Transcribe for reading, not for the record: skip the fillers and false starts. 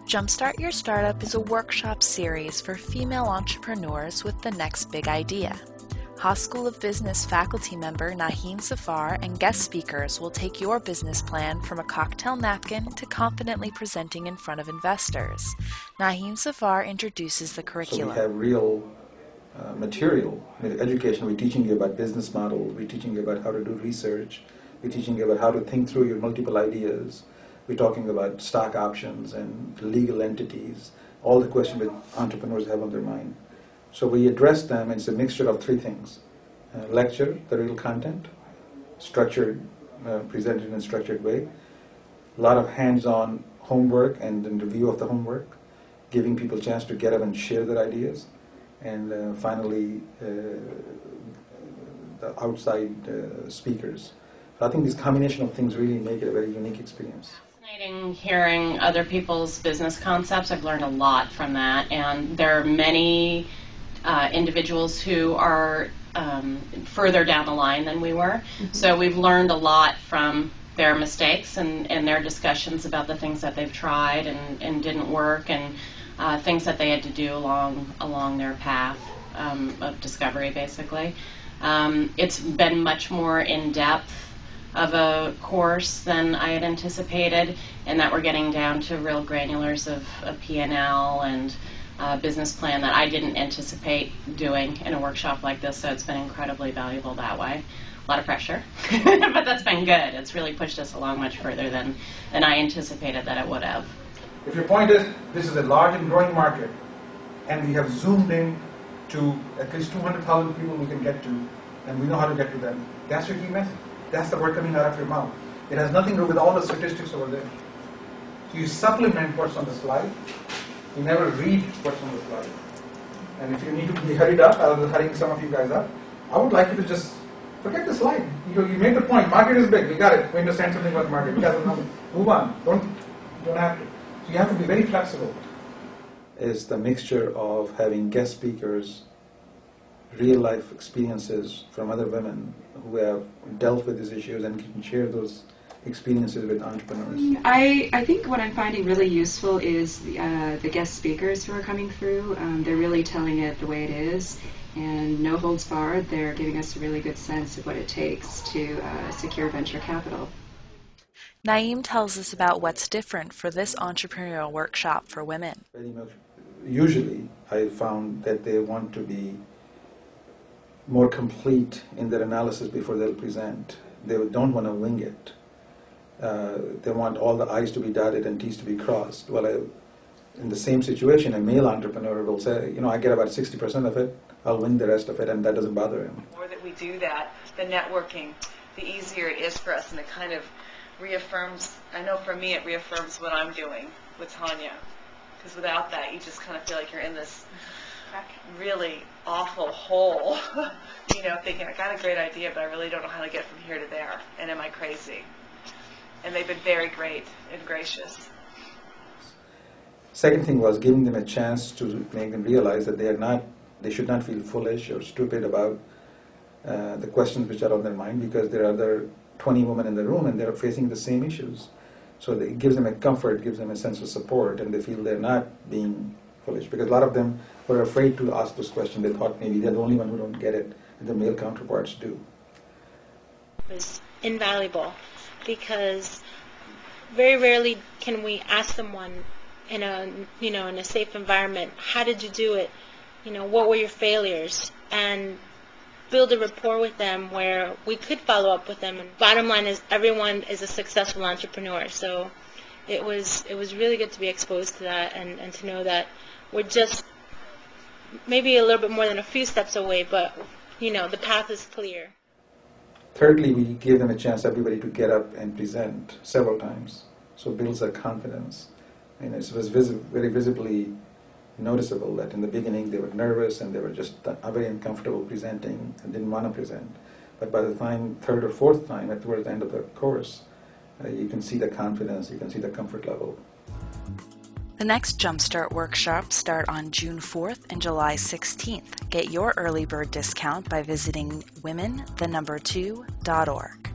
Jumpstart Your Startup is a workshop series for female entrepreneurs with the next big idea. Haas School of Business faculty member Naeem Zafarwww and guest speakers will take your business plan from a cocktail napkin to confidently presenting in front of investors. Naeem Zafarwww introduces the curriculum. So we have real material, education. We're teaching you about business model, we're teaching you about how to do research, we're teaching you about how to think through your multiple ideas. We're talking about stock options and legal entities, all the questions that entrepreneurs have on their mind. So we address them. It's a mixture of three things. Lecture, the real content, structured, presented in a structured way, a lot of hands-on homework and then review of the homework, giving people a chance to get up and share their ideas, and finally the outside speakers. So I think this combination of things really make it a very unique experience. Fascinating hearing other people's business concepts. I've learned a lot from that, and there are many individuals who are further down the line than we were. So we've learned a lot from their mistakes and their discussions about the things that they've tried and didn't work, and things that they had to do along their path of discovery, basically. It's been much more in-depth of a course than I had anticipated, and that we're getting down to real granulars of P&L and business plan that I didn't anticipate doing in a workshop like this, so it's been incredibly valuable that way. A lot of pressure, but that's been good. It's really pushed us along much further than I anticipated that it would have. If your point is, this is a large and growing market, and we have zoomed in to at least 200,000 people we can get to, and we know how to get to them, that's your key message. That's the word coming out of your mouth. It has nothing to do with all the statistics over there. So you supplement what's on the slide. You never read what's on the slide. And if you need to be hurried up, I'll be hurrying some of you guys up. I would like you to just forget the slide. You made the point. Market is big. We got it. We understand something about the market. We got the number. Move on. Don't have to. So you have to be very flexible. Is the mixture of having guest speakers, real life experiences from other women who have dealt with these issues and can share those experiences with entrepreneurs. I think what I'm finding really useful is the guest speakers who are coming through. They're really telling it the way it is, and no holds barred. They're giving us a really good sense of what it takes to secure venture capital. Naeem tells us about what's different for this entrepreneurial workshop for women. Usually, I found that they want to be more complete in their analysis before they'll present. They don't want to wing it. They want all the I's to be dotted and T's to be crossed. Well, in the same situation, a male entrepreneur will say, I get about 60% of it, I'll wing the rest of it, and that doesn't bother him. The more that we do that, the networking, the easier it is for us, and it kind of reaffirms, I know for me it reaffirms what I'm doing with Tanya, because without that you just kind of feel like you're in this really awful hole, thinking I got a great idea, but I really don't know how to get from here to there, and am I crazy? And they've been very great and gracious. Second thing was giving them a chance to make them realize that they should not feel foolish or stupid about the questions which are on their mind, because there are other 20 women in the room and they're facing the same issues. So it gives them a comfort, gives them a sense of support, and they feel they're not being foolish, because a lot of them were afraid to ask those questions. They thought maybe they're the only one who don't get it, and the male counterparts do. It was invaluable, because very rarely can we ask someone in a safe environment, how did you do it? What were your failures? And build a rapport with them where we could follow up with them. And bottom line is, everyone is a successful entrepreneur. So it was really good to be exposed to that and to know that we're just maybe a little bit more than a few steps away, but the path is clear. Thirdly, we gave them a chance, everybody, to get up and present several times. So it builds their confidence. And it was very visibly noticeable that in the beginning they were nervous and they were just very uncomfortable presenting and didn't want to present. But by the time, third or fourth time, towards the end of the course, you can see the confidence, you can see the comfort level. The next Jumpstart workshops start on June 4th and July 16th. Get your early bird discount by visiting women2.org.